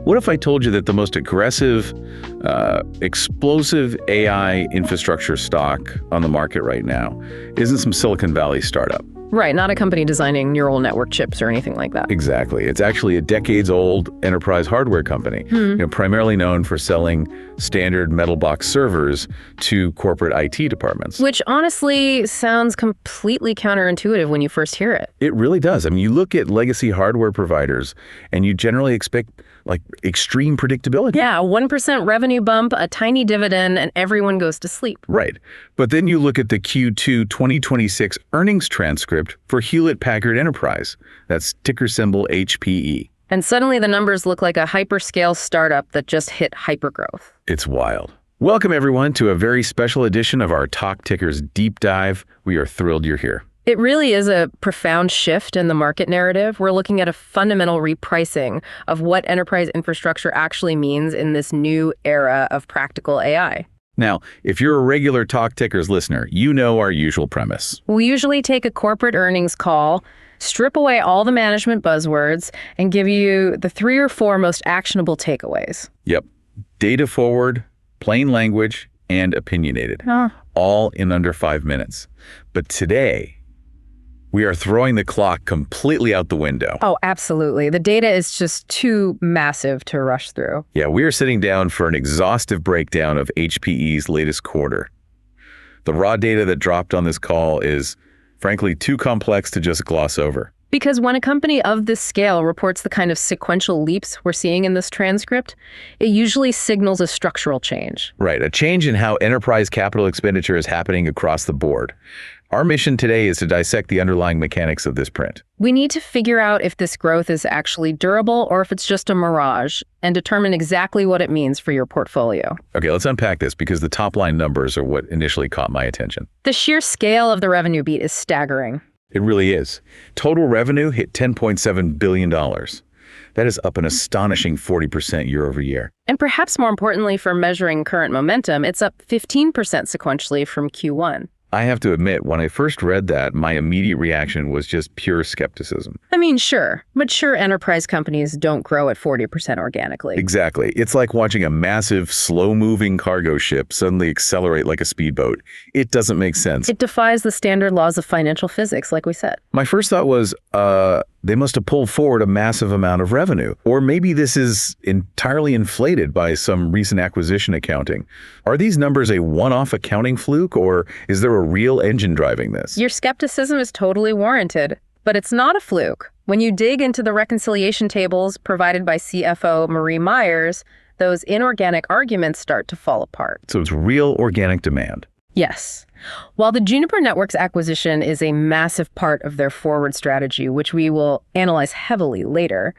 What if I told you that the most aggressive, explosive AI infrastructure stock on the market right now isn't some Silicon Valley startup? Right, not a company designing neural network chips or anything like that. Exactly. It's actually a decades-old enterprise hardware company, primarily known for selling standard metal box servers to corporate IT departments. Which honestly sounds completely counterintuitive when you first hear it. It really does. I mean, you look at legacy hardware providers and you generally expect like extreme predictability. Yeah, 1% revenue bump, a tiny dividend, and everyone goes to sleep. Right. But then you look at the Q2 2026 earnings transcript for Hewlett Packard Enterprise. That's ticker symbol HPE. And suddenly the numbers look like a hyperscale startup that just hit hypergrowth. It's wild. Welcome everyone to a very special edition of our Talk Tickers Deep Dive. We are thrilled you're here. It really is a profound shift in the market narrative. We're looking at a fundamental repricing of what enterprise infrastructure actually means in this new era of practical AI. Now, if you're a regular Talk Tickers listener, you know our usual premise. We usually take a corporate earnings call, strip away all the management buzzwords, and give you the 3 or 4 most actionable takeaways. Yep. Data forward, plain language, and opinionated. All in under 5 minutes. But today, we are throwing the clock completely out the window. Oh, absolutely. The data is just too massive to rush through. Yeah, we are sitting down for an exhaustive breakdown of HPE's latest quarter. The raw data that dropped on this call is, frankly, too complex to just gloss over. Because when a company of this scale reports the kind of sequential leaps we're seeing in this transcript, it usually signals a structural change. Right, a change in how enterprise capital expenditure is happening across the board. Our mission today is to dissect the underlying mechanics of this print. We need to figure out if this growth is actually durable or if it's just a mirage, and determine exactly what it means for your portfolio. Okay, let's unpack this because the top line numbers are what initially caught my attention. The sheer scale of the revenue beat is staggering. It really is. Total revenue hit $10.7 billion. That is up an astonishing 40% year over year. And perhaps more importantly for measuring current momentum, it's up 15% sequentially from Q1. I have to admit, when I first read that, my immediate reaction was just pure skepticism. I mean, sure. Mature enterprise companies don't grow at 40% organically. Exactly. It's like watching a massive, slow-moving cargo ship suddenly accelerate like a speedboat. It doesn't make sense. It defies the standard laws of financial physics, like we said. My first thought was, they must have pulled forward a massive amount of revenue. Or maybe this is entirely inflated by some recent acquisition accounting. Are these numbers a one-off accounting fluke, or is there a real engine driving this? Your skepticism is totally warranted, but it's not a fluke. When you dig into the reconciliation tables provided by CFO Marie Myers, those inorganic arguments start to fall apart. So it's real organic demand. Yes. While the Juniper Networks acquisition is a massive part of their forward strategy, which we will analyze heavily later,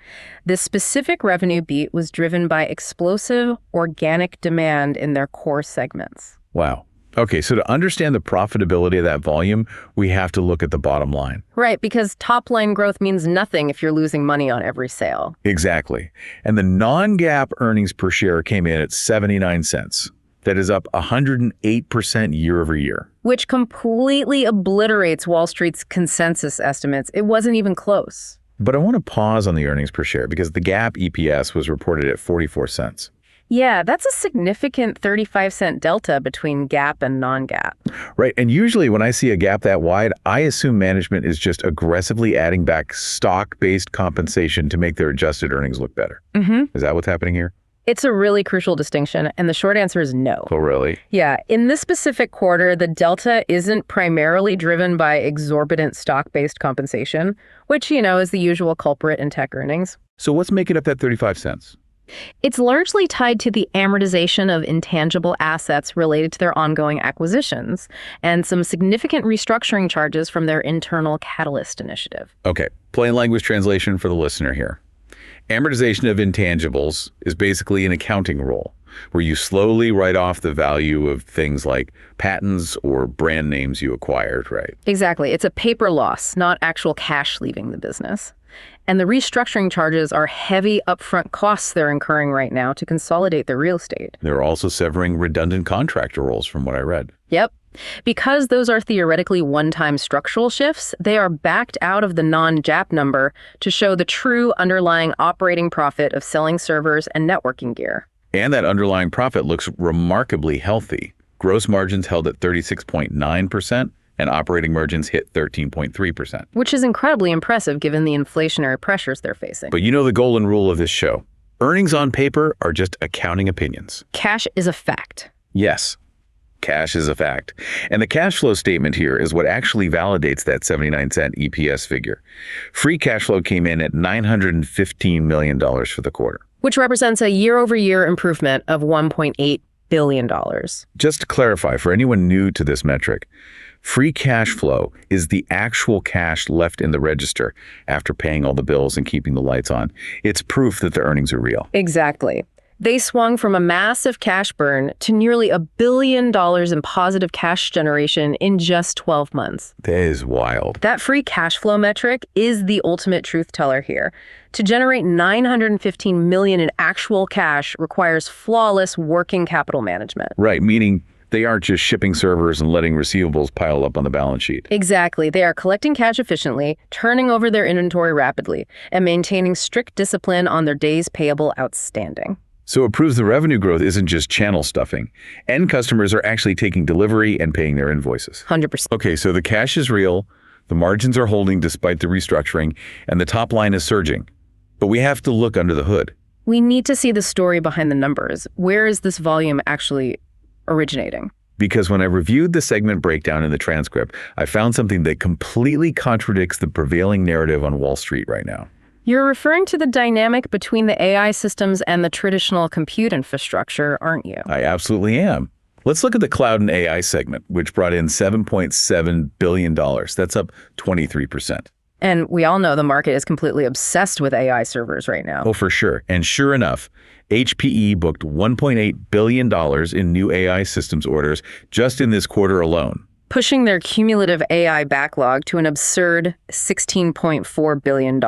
this specific revenue beat was driven by explosive organic demand in their core segments. Wow. Okay, so to understand the profitability of that volume, we have to look at the bottom line. Right, because top-line growth means nothing if you're losing money on every sale. Exactly. And the non-GAAP earnings per share came in at 79 cents. That is up 108% year over year. Which completely obliterates Wall Street's consensus estimates. It wasn't even close. But I want to pause on the earnings per share because the GAAP EPS was reported at 44 cents. Yeah, that's a significant 35-cent delta between GAAP and non-GAAP. Right, and usually when I see a gap that wide, I assume management is just aggressively adding back stock-based compensation to make their adjusted earnings look better. Is that what's happening here? It's a really crucial distinction, and the short answer is no. Oh, really? Yeah, in this specific quarter, the delta isn't primarily driven by exorbitant stock-based compensation, which, is the usual culprit in tech earnings. So what's making up that 35 cents? It's largely tied to the amortization of intangible assets related to their ongoing acquisitions and some significant restructuring charges from their internal Catalyst initiative. Okay, plain language translation for the listener here. Amortization of intangibles is basically an accounting rule where you slowly write off the value of things like patents or brand names you acquired, right? Exactly. It's a paper loss, not actual cash leaving the business. And the restructuring charges are heavy upfront costs they're incurring right now to consolidate their real estate. They're also severing redundant contractor roles from what I read. Yep. Because those are theoretically one-time structural shifts, they are backed out of the non-GAAP number to show the true underlying operating profit of selling servers and networking gear. And that underlying profit looks remarkably healthy. Gross margins held at 36.9%, and operating margins hit 13.3%. Which is incredibly impressive given the inflationary pressures they're facing. But you know the golden rule of this show. Earnings on paper are just accounting opinions. Cash is a fact. Yes, cash is a fact. And the cash flow statement here is what actually validates that 79-cent EPS figure. Free cash flow came in at $915 million for the quarter. Which represents a year-over-year improvement of $1.8 billion. Just to clarify, for anyone new to this metric, free cash flow is the actual cash left in the register after paying all the bills and keeping the lights on. It's proof that the earnings are real. Exactly. They swung from a massive cash burn to nearly $1 billion in positive cash generation in just 12 months. That is wild. That free cash flow metric is the ultimate truth teller here. To generate $915 million in actual cash requires flawless working capital management. Right, meaning they aren't just shipping servers and letting receivables pile up on the balance sheet. Exactly. They are collecting cash efficiently, turning over their inventory rapidly, and maintaining strict discipline on their days payable outstanding. So it proves the revenue growth isn't just channel stuffing. End customers are actually taking delivery and paying their invoices. 100%. Okay, so the cash is real, the margins are holding despite the restructuring, and the top line is surging. But we have to look under the hood. We need to see the story behind the numbers. Where is this volume actually originating? Because when I reviewed the segment breakdown in the transcript, I found something that completely contradicts the prevailing narrative on Wall Street right now. You're referring to the dynamic between the AI systems and the traditional compute infrastructure, aren't you? I absolutely am. Let's look at the cloud and AI segment, which brought in $7.7 billion. That's up 23%. And we all know the market is completely obsessed with AI servers right now. Oh, for sure. And sure enough, HPE booked $1.8 billion in new AI systems orders just in this quarter alone, pushing their cumulative AI backlog to an absurd $16.4 billion.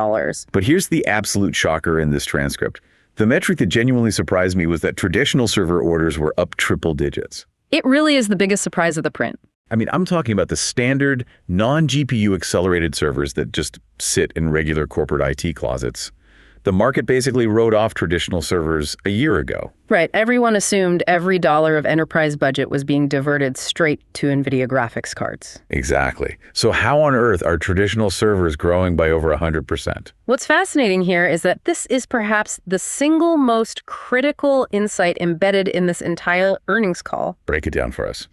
But here's the absolute shocker in this transcript. The metric that genuinely surprised me was that traditional server orders were up triple digits. It really is the biggest surprise of the print. I mean, I'm talking about the standard non-GPU accelerated servers that just sit in regular corporate IT closets. The market basically wrote off traditional servers a year ago. Right. Everyone assumed every dollar of enterprise budget was being diverted straight to NVIDIA graphics cards. Exactly. So how on earth are traditional servers growing by over 100%? What's fascinating here is that this is perhaps the single most critical insight embedded in this entire earnings call. Break it down for us.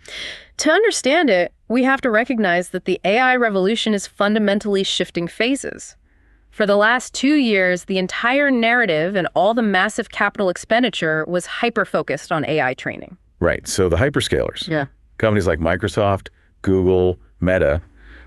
To understand it, we have to recognize that the AI revolution is fundamentally shifting phases. For the last 2 years, the entire narrative and all the massive capital expenditure was hyper-focused on AI training. Right. So the hyperscalers. Yeah. Companies like Microsoft, Google, Meta,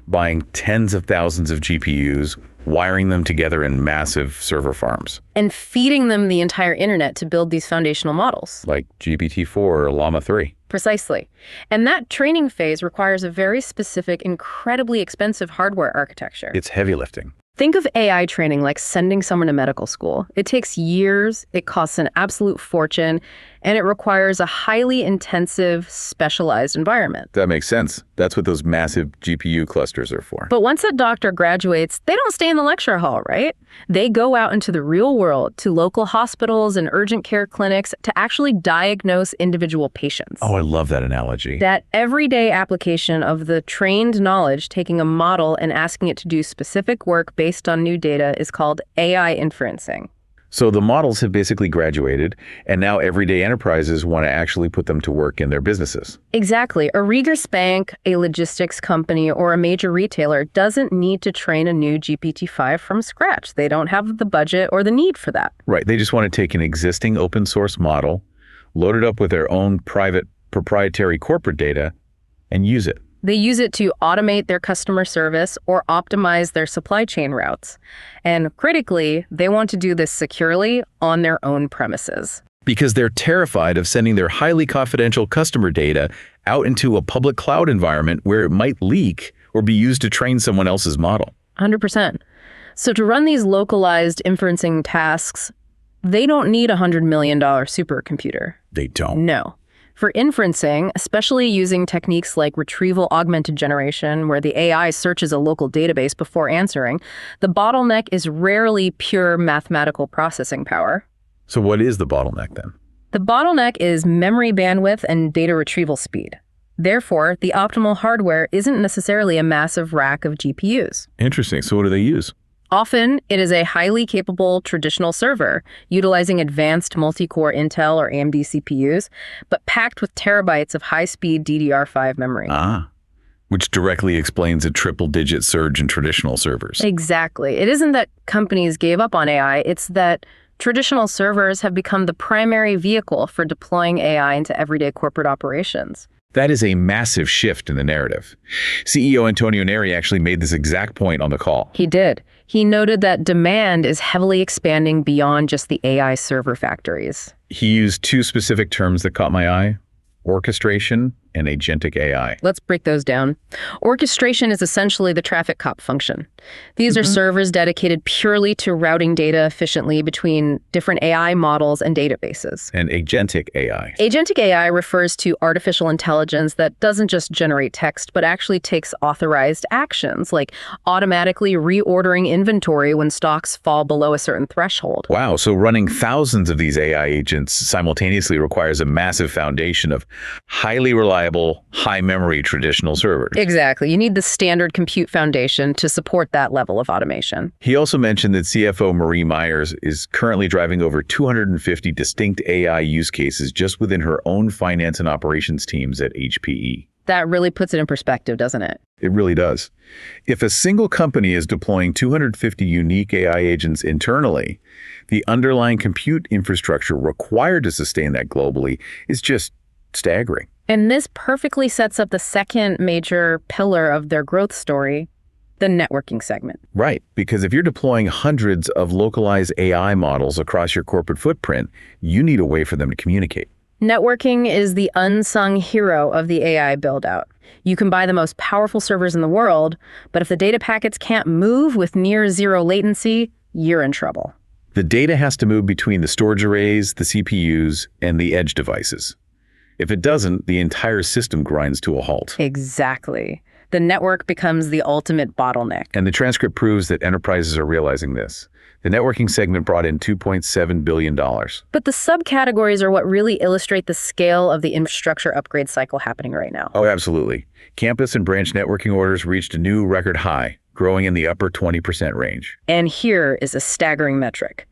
buying tens of thousands of GPUs, wiring them together in massive server farms. And feeding them the entire internet to build these foundational models. Like GPT-4 or Llama 3. Precisely. And that training phase requires a very specific, incredibly expensive hardware architecture. It's heavy lifting. Think of AI training like sending someone to medical school. It takes years, it costs an absolute fortune, and it requires a highly intensive, specialized environment. That makes sense. That's what those massive GPU clusters are for. But once a doctor graduates, they don't stay in the lecture hall, right? They go out into the real world, to local hospitals and urgent care clinics to actually diagnose individual patients. Oh, I love that analogy. That everyday application of the trained knowledge, taking a model and asking it to do specific work based on new data, is called AI inferencing. So the models have basically graduated, and now everyday enterprises want to actually put them to work in their businesses. Exactly. A Regis Bank, a logistics company, or a major retailer doesn't need to train a new GPT-5 from scratch. They don't have the budget or the need for that. Right. They just want to take an existing open source model, load it up with their own private proprietary corporate data, and use it. They use it to automate their customer service or optimize their supply chain routes. And critically, they want to do this securely on their own premises. Because they're terrified of sending their highly confidential customer data out into a public cloud environment where it might leak or be used to train someone else's model. 100%. So to run these localized inferencing tasks, they don't need a $100 million supercomputer. They don't. No. For inferencing, especially using techniques like retrieval augmented generation, where the AI searches a local database before answering, the bottleneck is rarely pure mathematical processing power. So what is the bottleneck then? The bottleneck is memory bandwidth and data retrieval speed. Therefore, the optimal hardware isn't necessarily a massive rack of GPUs. Interesting. So what do they use? Often, it is a highly capable traditional server, utilizing advanced multi-core Intel or AMD CPUs, but packed with terabytes of high-speed DDR5 memory. Which directly explains a triple-digit surge in traditional servers. Exactly. It isn't that companies gave up on AI, it's that traditional servers have become the primary vehicle for deploying AI into everyday corporate operations. That is a massive shift in the narrative. CEO Antonio Neri actually made this exact point on the call. He did. He noted that demand is heavily expanding beyond just the AI server factories. He used two specific terms that caught my eye: orchestration and agentic AI. Let's break those down. Orchestration is essentially the traffic cop function. These are servers dedicated purely to routing data efficiently between different AI models and databases. And agentic AI. Agentic AI refers to artificial intelligence that doesn't just generate text, but actually takes authorized actions, like automatically reordering inventory when stocks fall below a certain threshold. Wow, so running thousands of these AI agents simultaneously requires a massive foundation of highly reliable, high-memory traditional servers. Exactly. You need the standard compute foundation to support that level of automation. He also mentioned that CFO Marie Myers is currently driving over 250 distinct AI use cases just within her own finance and operations teams at HPE. That really puts it in perspective, doesn't it? It really does. If a single company is deploying 250 unique AI agents internally, the underlying compute infrastructure required to sustain that globally is just staggering. And this perfectly sets up the second major pillar of their growth story, the networking segment. Right, because if you're deploying hundreds of localized AI models across your corporate footprint, you need a way for them to communicate. Networking is the unsung hero of the AI build-out. You can buy the most powerful servers in the world, but if the data packets can't move with near zero latency, you're in trouble. The data has to move between the storage arrays, the CPUs, and the edge devices. If it doesn't, the entire system grinds to a halt. Exactly. The network becomes the ultimate bottleneck. And the transcript proves that enterprises are realizing this. The networking segment brought in $2.7 billion. But the subcategories are what really illustrate the scale of the infrastructure upgrade cycle happening right now. Oh, absolutely. Campus and branch networking orders reached a new record high, growing in the upper 20% range. And here is a staggering metric.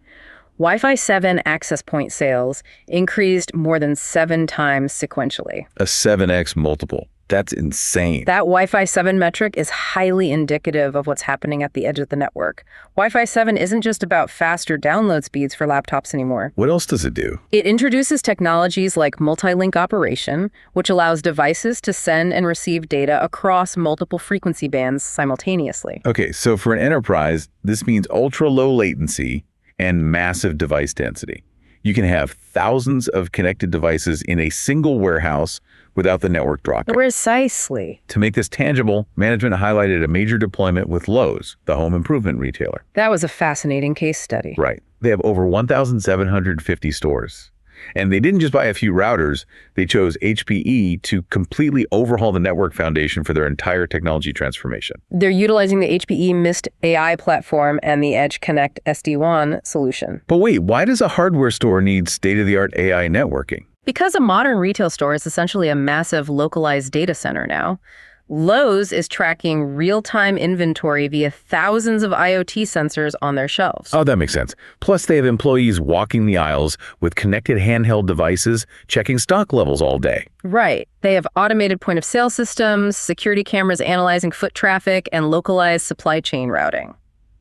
Wi-Fi 7 access point sales increased more than 7 times sequentially. A 7x multiple. That's insane. That Wi-Fi 7 metric is highly indicative of what's happening at the edge of the network. Wi-Fi 7 isn't just about faster download speeds for laptops anymore. What else does it do? It introduces technologies like multi-link operation, which allows devices to send and receive data across multiple frequency bands simultaneously. Okay, so for an enterprise, this means ultra-low latency and massive device density. You can have thousands of connected devices in a single warehouse without the network dropping. Precisely. To make this tangible, management highlighted a major deployment with Lowe's, the home improvement retailer. That was a fascinating case study. Right. They have over 1,750 stores. And they didn't just buy a few routers, they chose HPE to completely overhaul the network foundation for their entire technology transformation. They're utilizing the HPE Mist AI platform and the Edge Connect SD-WAN solution. But wait, why does a hardware store need state-of-the-art AI networking? Because a modern retail store is essentially a massive localized data center now, Lowe's is tracking real-time inventory via thousands of IoT sensors on their shelves. Oh, that makes sense. Plus, they have employees walking the aisles with connected handheld devices, checking stock levels all day. Right. They have automated point-of-sale systems, security cameras analyzing foot traffic, and localized supply chain routing.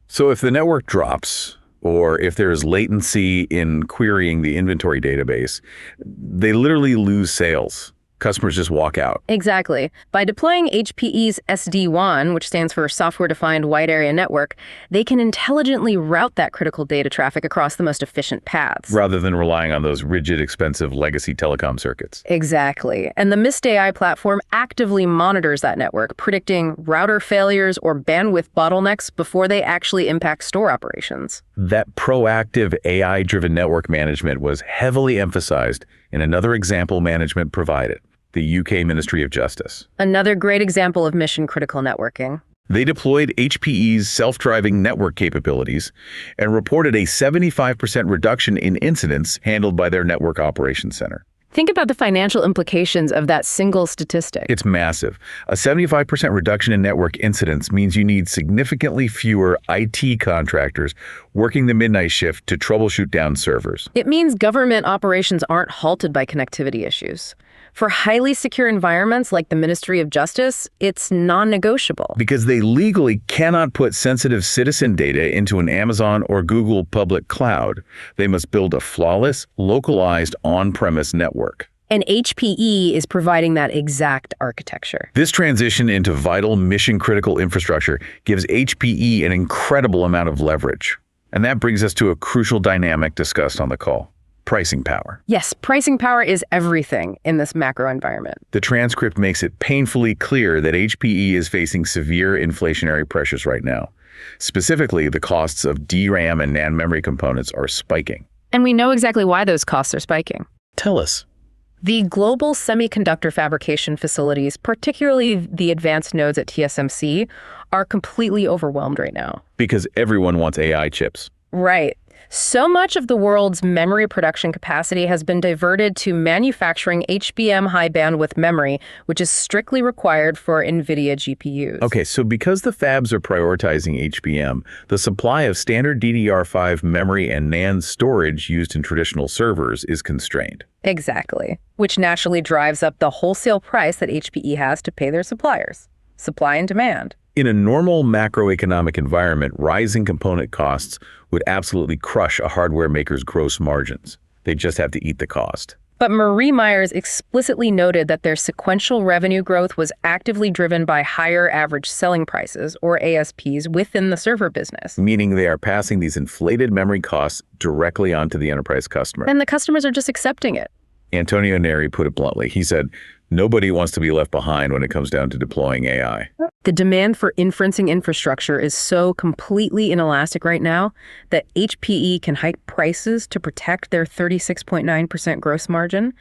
So if the network drops, or if there's latency in querying the inventory database, they literally lose sales. Customers just walk out. Exactly. By deploying HPE's SD-WAN, which stands for Software-Defined Wide Area Network, they can intelligently route that critical data traffic across the most efficient paths. Rather than relying on those rigid, expensive legacy telecom circuits. Exactly. And the Mist AI platform actively monitors that network, predicting router failures or bandwidth bottlenecks before they actually impact store operations. That proactive AI-driven network management was heavily emphasized In another example management provided, the UK Ministry of Justice. Another great example of mission-critical networking. They deployed HPE's self-driving network capabilities and reported a 75% reduction in incidents handled by their network operations center. Think about the financial implications of that single statistic. It's massive. A 75% reduction in network incidents means you need significantly fewer IT contractors working the midnight shift to troubleshoot down servers. It means government operations aren't halted by connectivity issues. For highly secure environments like the Ministry of Justice, it's non-negotiable. Because they legally cannot put sensitive citizen data into an Amazon or Google public cloud. They must build a flawless, localized, on-premise network. And HPE is providing that exact architecture. This transition into vital mission-critical infrastructure gives HPE an incredible amount of leverage. And that brings us to a crucial dynamic discussed on the call. Pricing power. Yes, pricing power is everything in this macro environment. The transcript makes it painfully clear that HPE is facing severe inflationary pressures right now. Specifically, the costs of DRAM and NAND memory components are spiking. And we know exactly why those costs are spiking. Tell us. The global semiconductor fabrication facilities, particularly the advanced nodes at TSMC, are completely overwhelmed right now. Because everyone wants AI chips. Right. So much of the world's memory production capacity has been diverted to manufacturing HBM high bandwidth memory, which is strictly required for NVIDIA GPUs. Okay, so because the fabs are prioritizing HBM, the supply of standard DDR5 memory and NAND storage used in traditional servers is constrained. Exactly, which naturally drives up the wholesale price that HPE has to pay their suppliers. Supply and demand. In a normal macroeconomic environment, rising component costs would absolutely crush a hardware maker's gross margins. They just have to eat the cost. But Marie Myers explicitly noted that their sequential revenue growth was actively driven by higher average selling prices, or ASPs, within the server business. Meaning they are passing these inflated memory costs directly onto the enterprise customer. And the customers are just accepting it. Antonio Neri put it bluntly. He said, nobody wants to be left behind when it comes down to deploying AI. The demand for inferencing infrastructure is so completely inelastic right now that HPE can hike prices to protect their 36.9% gross margin,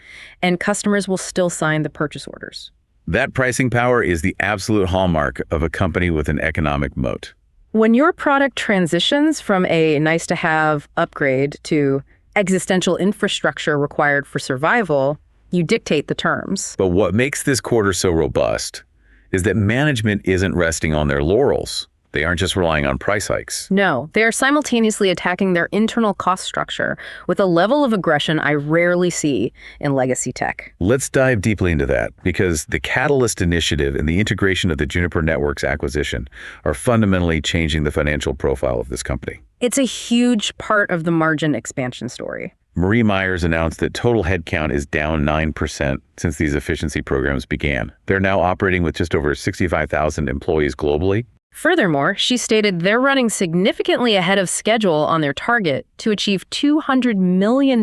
and customers will still sign the purchase orders. That pricing power is the absolute hallmark of a company with an economic moat. When your product transitions from a nice-to-have upgrade to existential infrastructure required for survival, you dictate the terms. But what makes this quarter so robust is that management isn't resting on their laurels. They aren't just relying on price hikes. No, they are simultaneously attacking their internal cost structure with a level of aggression I rarely see in legacy tech. Let's dive deeply into that, because the Catalyst initiative and the integration of the Juniper Networks acquisition are fundamentally changing the financial profile of this company. It's a huge part of the margin expansion story. Marie Myers announced that total headcount is down 9% since these efficiency programs began. They're now operating with just over 65,000 employees globally. Furthermore, she stated they're running significantly ahead of schedule on their target to achieve $200 million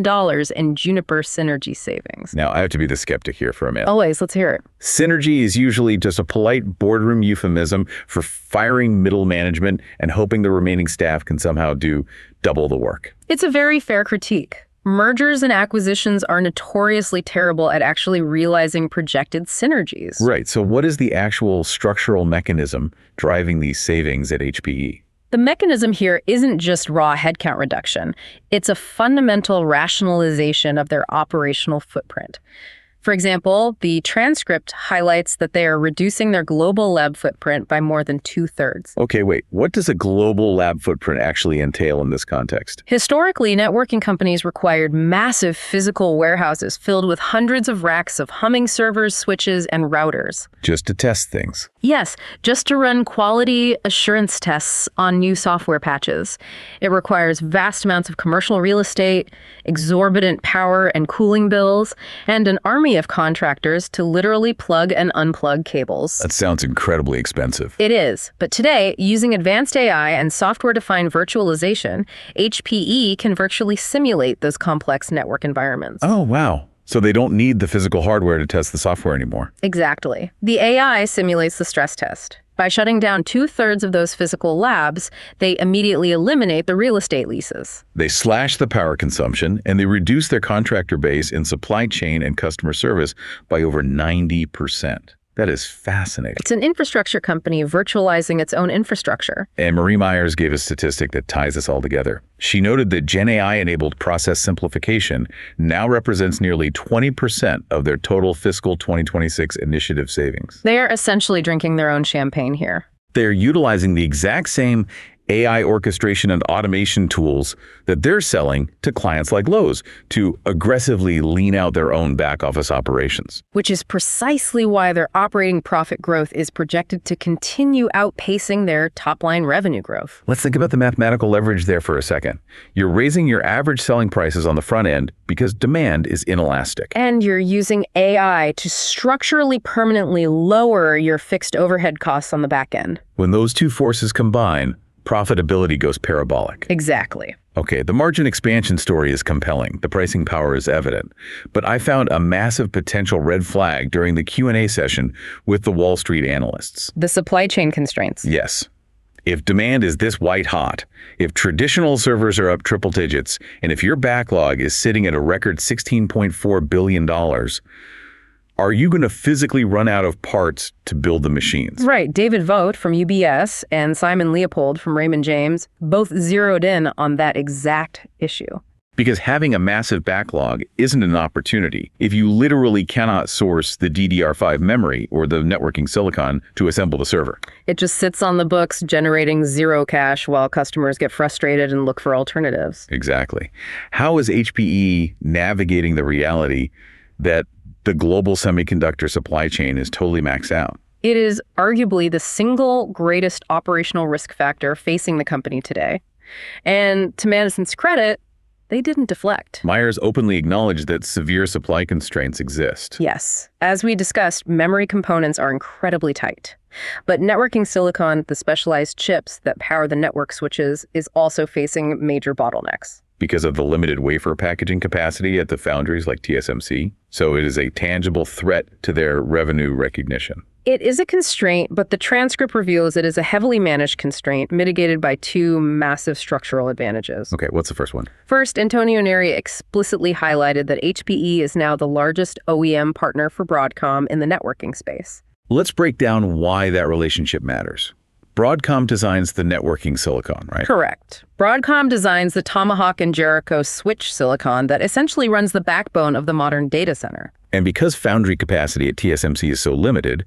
in Juniper synergy savings. Now, I have to be the skeptic here for a minute. Always, let's hear it. Synergy is usually just a polite boardroom euphemism for firing middle management and hoping the remaining staff can somehow do double the work. It's a very fair critique. Mergers and acquisitions are notoriously terrible at actually realizing projected synergies. Right. So what is the actual structural mechanism driving these savings at HPE? The mechanism here isn't just raw headcount reduction. It's a fundamental rationalization of their operational footprint. For example, the transcript highlights that they are reducing their global lab footprint by more than 2/3. Okay, wait. What does a global lab footprint actually entail in this context? Historically, networking companies required massive physical warehouses filled with hundreds of racks of humming servers, switches, and routers. Just to test things. Yes, just to run quality assurance tests on new software patches. It requires vast amounts of commercial real estate, exorbitant power and cooling bills, and an army of contractors to literally plug and unplug cables. That sounds incredibly expensive. It is, but today, using advanced AI and software-defined virtualization, HPE can virtually simulate those complex network environments. Oh, wow. So they don't need the physical hardware to test the software anymore. Exactly. The AI simulates the stress test. By shutting down 2/3 of those physical labs, they immediately eliminate the real estate leases. They slash the power consumption, and they reduce their contractor base in supply chain and customer service by over 90%. That is fascinating. It's an infrastructure company virtualizing its own infrastructure. And Marie Myers gave a statistic that ties this all together. She noted that Gen AI-enabled process simplification now represents nearly 20% of their total fiscal 2026 initiative savings. They are essentially drinking their own champagne here. They're utilizing the exact same AI orchestration and automation tools that they're selling to clients like Lowe's to aggressively lean out their own back-office operations. Which is precisely why their operating profit growth is projected to continue outpacing their top-line revenue growth. Let's think about the mathematical leverage there for a second. You're raising your average selling prices on the front end because demand is inelastic. And you're using AI to structurally permanently lower your fixed overhead costs on the back end. When those two forces combine, profitability goes parabolic. Exactly. Okay, the margin expansion story is compelling. The pricing power is evident. But I found a massive potential red flag during the Q&A session with the Wall Street analysts. The supply chain constraints. Yes. If demand is this white hot, if traditional servers are up triple digits, and if your backlog is sitting at a record $16.4 billion, are you going to physically run out of parts to build the machines? Right. David Vogt from UBS and Simon Leopold from Raymond James both zeroed in on that exact issue. Because having a massive backlog isn't an opportunity if you literally cannot source the DDR5 memory or the networking silicon to assemble the server. It just sits on the books generating zero cash while customers get frustrated and look for alternatives. Exactly. How is HPE navigating the reality that the global semiconductor supply chain is totally maxed out? It is arguably the single greatest operational risk factor facing the company today. And to Madison's credit, they didn't deflect. Myers openly acknowledged that severe supply constraints exist. Yes. As we discussed, memory components are incredibly tight. But networking silicon, the specialized chips that power the network switches, is also facing major bottlenecks. Because of the limited wafer packaging capacity at the foundries like TSMC. So it is a tangible threat to their revenue recognition. It is a constraint, but the transcript reveals it is a heavily managed constraint mitigated by two massive structural advantages. Okay, what's the first one? First, Antonio Neri explicitly highlighted that HPE is now the largest OEM partner for Broadcom in the networking space. Let's break down why that relationship matters. Broadcom designs the networking silicon, right? Correct. Broadcom designs the Tomahawk and Jericho switch silicon that essentially runs the backbone of the modern data center. And because foundry capacity at TSMC is so limited,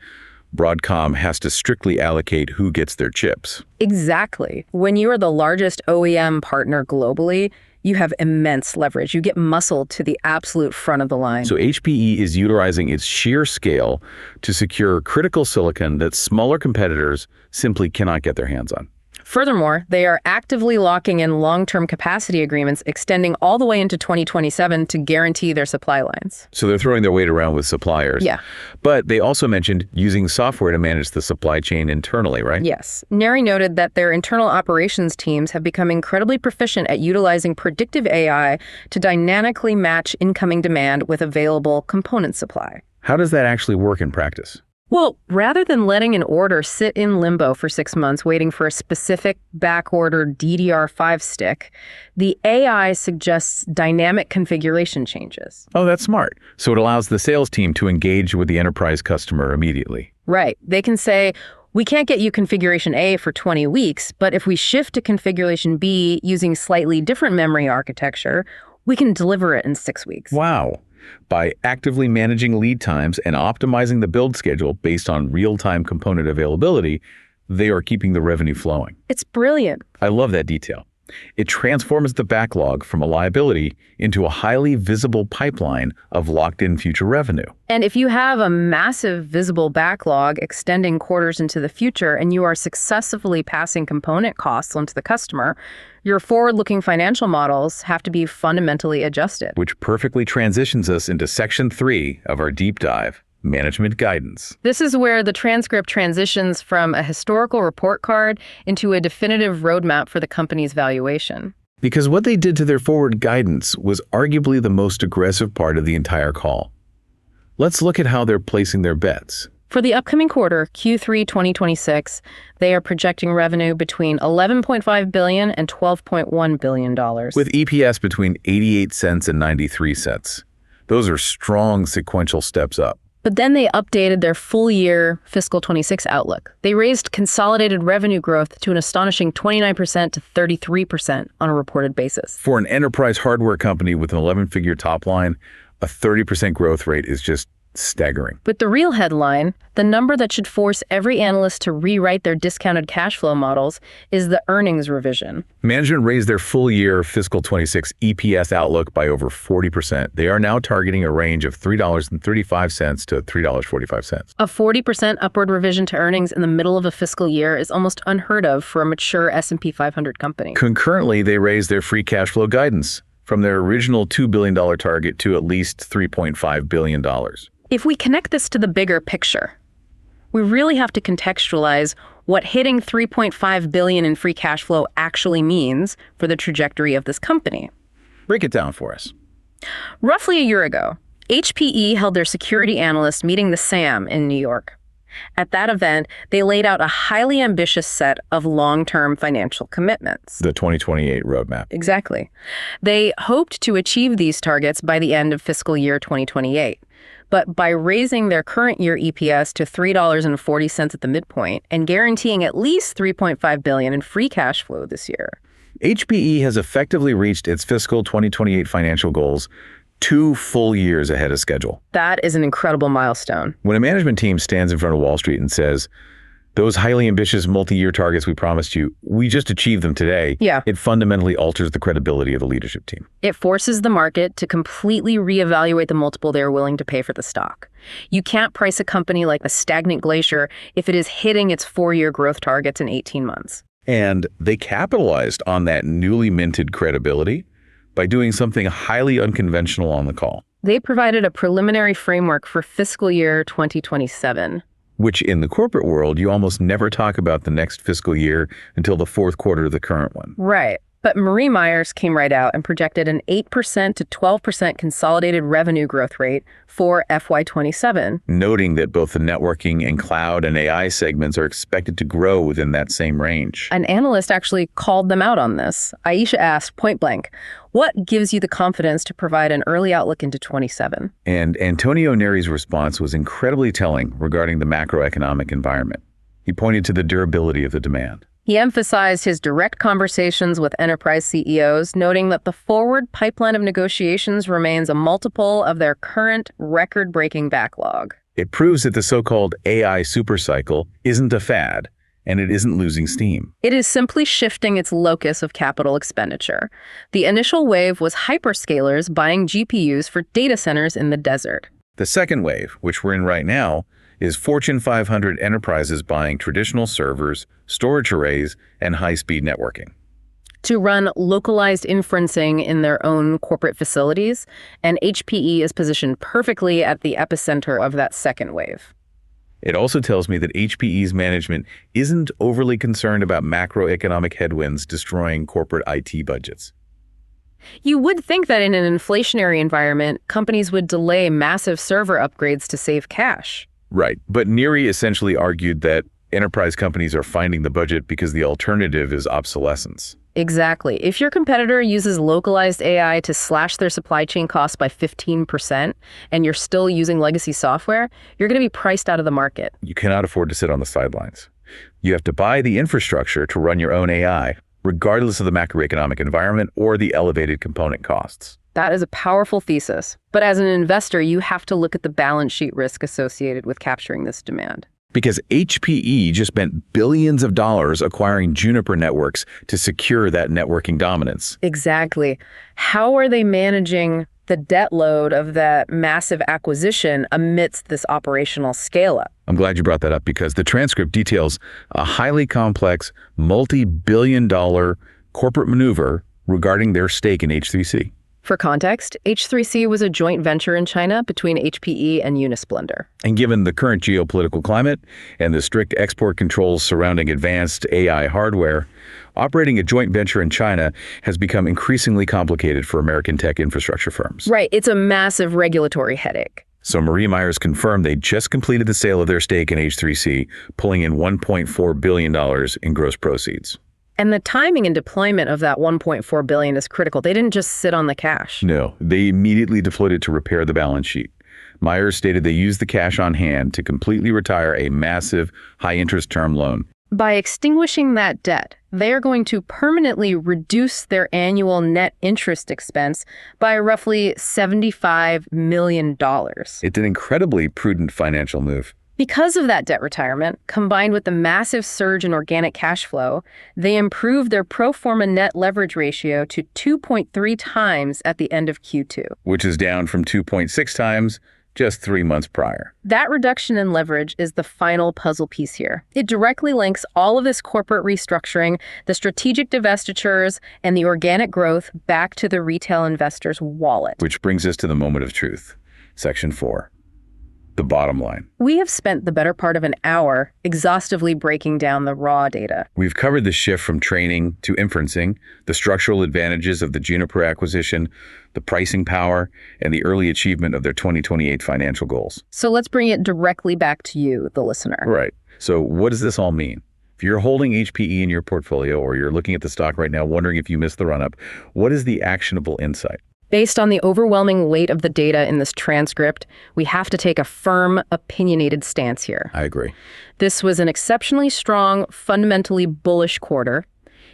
Broadcom has to strictly allocate who gets their chips. Exactly. When you are the largest OEM partner globally, you have immense leverage. You get muscled to the absolute front of the line. So HPE is utilizing its sheer scale to secure critical silicon that smaller competitors simply cannot get their hands on. Furthermore, they are actively locking in long-term capacity agreements extending all the way into 2027 to guarantee their supply lines. So they're throwing their weight around with suppliers. Yeah. But they also mentioned using software to manage the supply chain internally, right? Yes. Neri noted that their internal operations teams have become incredibly proficient at utilizing predictive AI to dynamically match incoming demand with available component supply. How does that actually work in practice? Well, rather than letting an order sit in limbo for 6 months waiting for a specific back-ordered DDR5 stick, the AI suggests dynamic configuration changes. Oh, that's smart. So it allows the sales team to engage with the enterprise customer immediately. Right. They can say, we can't get you configuration A for 20 weeks, but if we shift to configuration B using slightly different memory architecture, we can deliver it in 6 weeks. Wow. By actively managing lead times and optimizing the build schedule based on real-time component availability, they are keeping the revenue flowing. It's brilliant. I love that detail. It transforms the backlog from a liability into a highly visible pipeline of locked-in future revenue. And if you have a massive visible backlog extending quarters into the future and you are successfully passing component costs onto the customer, your forward-looking financial models have to be fundamentally adjusted. Which perfectly transitions us into Section 3 of our deep dive, Management Guidance. This is where the transcript transitions from a historical report card into a definitive roadmap for the company's valuation. Because what they did to their forward guidance was arguably the most aggressive part of the entire call. Let's look at how they're placing their bets. For the upcoming quarter, Q3 2026, they are projecting revenue between $11.5 billion and $12.1 billion. With EPS between 88 cents and 93 cents. Those are strong sequential steps up. But then they updated their full-year fiscal 26 outlook. They raised consolidated revenue growth to an astonishing 29% to 33% on a reported basis. For an enterprise hardware company with an 11-figure top line, a 30% growth rate is just staggering. But the real headline, the number that should force every analyst to rewrite their discounted cash flow models, is the earnings revision. Management raised their full-year fiscal 26 EPS outlook by over 40%. They are now targeting a range of $3.35 to $3.45. A 40% upward revision to earnings in the middle of a fiscal year is almost unheard of for a mature S&P 500 company. Concurrently, they raised their free cash flow guidance from their original $2 billion target to at least $3.5 billion. If we connect this to the bigger picture, we really have to contextualize what hitting $3.5 billion in free cash flow actually means for the trajectory of this company. Break it down for us. Roughly a year ago, HPE held their security analyst meeting the SAM in New York. At that event, they laid out a highly ambitious set of long-term financial commitments. The 2028 roadmap. Exactly. They hoped to achieve these targets by the end of fiscal year 2028. But by raising their current year EPS to $3.40 at the midpoint and guaranteeing at least $3.5 billion in free cash flow this year, HPE has effectively reached its fiscal 2028 financial goals 2 full years ahead of schedule. that is an incredible milestone. When a management team stands in front of Wall Street and says, those highly ambitious multi-year targets we promised you, we just achieved them today, Yeah. it fundamentally alters the credibility of the leadership team. It forces the market to completely reevaluate the multiple they're willing to pay for the stock. You can't price a company like a stagnant glacier if it is hitting its 4-year growth targets in 18 months. And they capitalized on that newly minted credibility by doing something highly unconventional on the call, They provided a preliminary framework for fiscal year 2027. which in the corporate world, you almost never talk about the next fiscal year until the fourth quarter of the current one. Right. But Marie Myers came right out and projected an 8% to 12% consolidated revenue growth rate for FY27. Noting that both the networking and cloud and AI segments are expected to grow within that same range. An analyst actually called them out on this. Aisha asked point blank, what gives you the confidence to provide an early outlook into 27? And Antonio Neri's response was incredibly telling regarding the macroeconomic environment. He pointed to the durability of the demand. He emphasized his direct conversations with enterprise CEOs, noting that the forward pipeline of negotiations remains a multiple of their current record-breaking backlog. It proves that the so-called AI supercycle isn't a fad, and it isn't losing steam. It is simply shifting its locus of capital expenditure. The initial wave was hyperscalers buying GPUs for data centers in the desert. The second wave, which we're in right now, is Fortune 500 enterprises buying traditional servers, storage arrays, and high-speed networking. To run localized inferencing in their own corporate facilities, and HPE is positioned perfectly at the epicenter of that second wave. It also tells me that HPE's management isn't overly concerned about macroeconomic headwinds destroying corporate IT budgets. You would think that in an inflationary environment, companies would delay massive server upgrades to save cash. Right, but Neri essentially argued that enterprise companies are finding the budget because the alternative is obsolescence. Exactly. If your competitor uses localized AI to slash their supply chain costs by 15% and you're still using legacy software, you're going to be priced out of the market. You cannot afford to sit on the sidelines. You have to buy the infrastructure to run your own AI, regardless of the macroeconomic environment or the elevated component costs. That is a powerful thesis. But as an investor, you have to look at the balance sheet risk associated with capturing this demand. Because HPE just spent billions of dollars acquiring Juniper networks to secure that networking dominance. Exactly. How are they managing the debt load of that massive acquisition amidst this operational scale-up? I'm glad you brought that up because the transcript details a highly complex, multi-billion-dollar corporate maneuver regarding their stake in H3C. For context, H3C was a joint venture in China between HPE and Unisplendor. And given the current geopolitical climate and the strict export controls surrounding advanced AI hardware, operating a joint venture in China has become increasingly complicated for American tech infrastructure firms. Right, it's a massive regulatory headache. So Marie Myers confirmed they just completed the sale of their stake in H3C, pulling in $1.4 billion in gross proceeds. And the timing and deployment of that $1.4 billion is critical. They didn't just sit on the cash. No, they immediately deployed it to repair the balance sheet. Myers stated they used the cash on hand to completely retire a massive high-interest term loan. By extinguishing that debt, they are going to permanently reduce their annual net interest expense by roughly $75 million. It's an incredibly prudent financial move. Because of that debt retirement, combined with the massive surge in organic cash flow, they improved their pro forma net leverage ratio to 2.3 times at the end of Q2. Which is down from 2.6 times just 3 months prior. That reduction in leverage is the final puzzle piece here. It directly links all of this corporate restructuring, the strategic divestitures, and the organic growth back to the retail investor's wallet. Which brings us to the moment of truth. Section 4. The bottom line. We have spent the better part of an hour exhaustively breaking down the raw data. We've covered the shift from training to inferencing, the structural advantages of the Juniper acquisition, the pricing power, and the early achievement of their 2028 financial goals. So let's bring it directly back to you, the listener. Right. So what does this all mean? If you're holding HPE in your portfolio or you're looking at the stock right now wondering if you missed the run-up, what is the actionable insight? Based on the overwhelming weight of the data in this transcript, we have to take a firm, opinionated stance here. I agree. This was an exceptionally strong, fundamentally bullish quarter.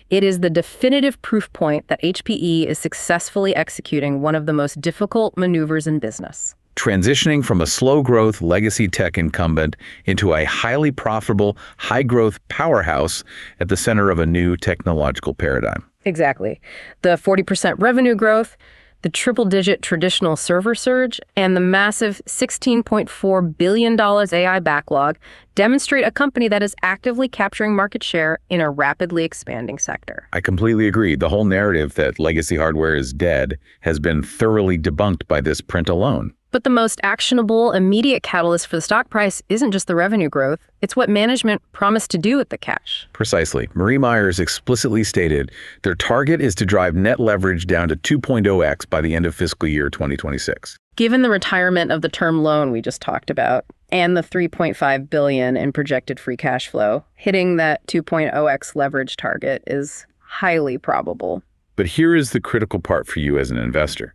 It is the definitive proof point that HPE is successfully executing one of the most difficult maneuvers in business. Transitioning from a slow-growth legacy tech incumbent into a highly profitable, high-growth powerhouse at the center of a new technological paradigm. Exactly. The 40% revenue growth, the triple-digit traditional server surge, and the massive $16.4 billion AI backlog demonstrate a company that is actively capturing market share in a rapidly expanding sector. I completely agree. The whole narrative that legacy hardware is dead has been thoroughly debunked by this print alone. But the most actionable, immediate catalyst for the stock price isn't just the revenue growth. It's what management promised to do with the cash. Precisely. Marie Myers explicitly stated their target is to drive net leverage down to 2.0x by the end of fiscal year 2026. Given the retirement of the term loan we just talked about and the $3.5 billion in projected free cash flow, hitting that 2.0x leverage target is highly probable. But here is the critical part for you as an investor.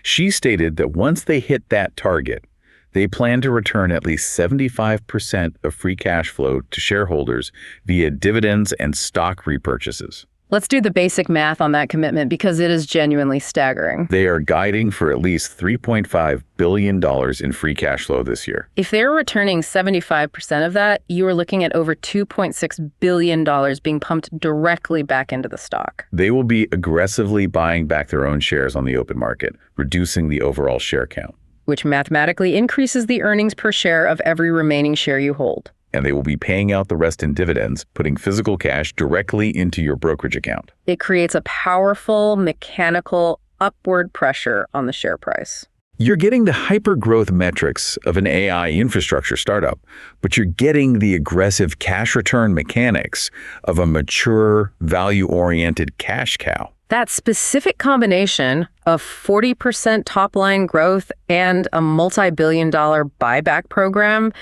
She stated that once they hit that target, they plan to return at least 75% of free cash flow to shareholders via dividends and stock repurchases. Let's do the basic math on that commitment because it is genuinely staggering. They are guiding for at least $3.5 billion in free cash flow this year. If they're returning 75% of that, you are looking at over $2.6 billion being pumped directly back into the stock. They will be aggressively buying back their own shares on the open market, reducing the overall share count. Which mathematically increases the earnings per share of every remaining share you hold. And they will be paying out the rest in dividends, putting physical cash directly into your brokerage account. It creates a powerful, mechanical, upward pressure on the share price. You're getting the hyper-growth metrics of an AI infrastructure startup, but you're getting the aggressive cash return mechanics of a mature, value-oriented cash cow. That specific combination of 40% top-line growth and a multi-billion-dollar buyback program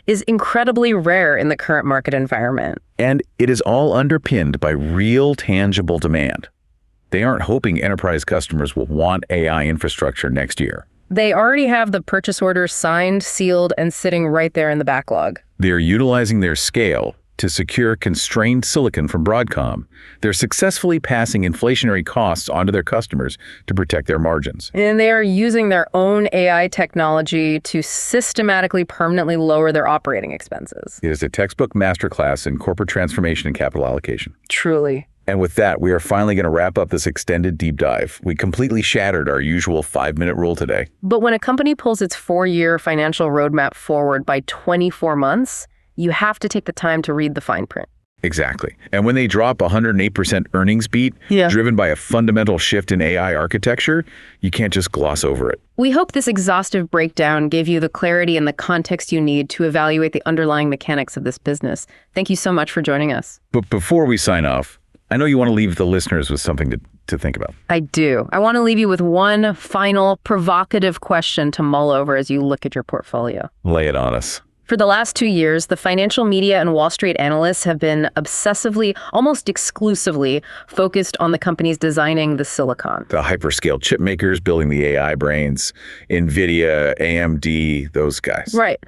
is incredibly rare in the current market environment. And it is all underpinned by real, tangible demand. They aren't hoping enterprise customers will want AI infrastructure next year. They already have the purchase orders signed, sealed, and sitting right there in the backlog. They're utilizing their scale to secure constrained silicon from Broadcom. They're successfully passing inflationary costs onto their customers to protect their margins. And they are using their own AI technology to systematically, permanently lower their operating expenses. It is a textbook masterclass in corporate transformation and capital allocation. Truly. And with that, we are finally going to wrap up this extended deep dive. We completely shattered our usual 5-minute rule today. But when a company pulls its 4-year financial roadmap forward by 24 months, you have to take the time to read the fine print. Exactly. And when they drop 108% earnings beat, driven by a fundamental shift in AI architecture, you can't just gloss over it. We hope this exhaustive breakdown gave you the clarity and the context you need to evaluate the underlying mechanics of this business. Thank you so much for joining us. But before we sign off, I know you want to leave the listeners with something to to think about. I do. I want to leave you with one final provocative question to mull over as you look at your portfolio. Lay it on us. For the last 2 years, the financial media and Wall Street analysts have been obsessively, almost exclusively, focused on the companies designing the silicon. The hyperscale chip makers building the AI brains, NVIDIA, AMD, those guys. Right.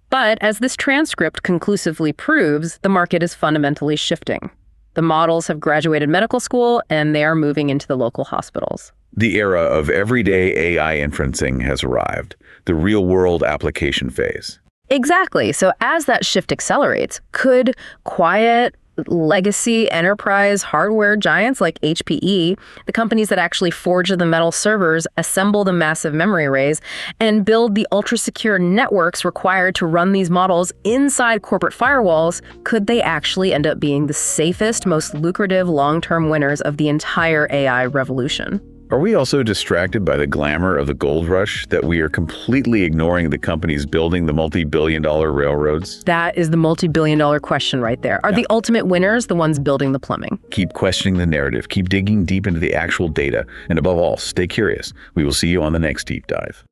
But as this transcript conclusively proves, the market is fundamentally shifting. The models have graduated medical school, and they are moving into the local hospitals. The era of everyday AI inferencing has arrived, the real-world application phase. Exactly. So as that shift accelerates, could quiet, legacy enterprise hardware giants like HPE, the companies that actually forge the metal servers, assemble the massive memory arrays, and build the ultra-secure networks required to run these models inside corporate firewalls, could they actually end up being the safest, most lucrative long-term winners of the entire AI revolution? Are we also distracted by the glamour of the gold rush that we are completely ignoring the companies building the multi-billion-dollar railroads? That is the multi-billion-dollar question right there. Are the ultimate winners the ones building the plumbing? Keep questioning the narrative, keep digging deep into the actual data, and above all, stay curious. We will see you on the next deep dive.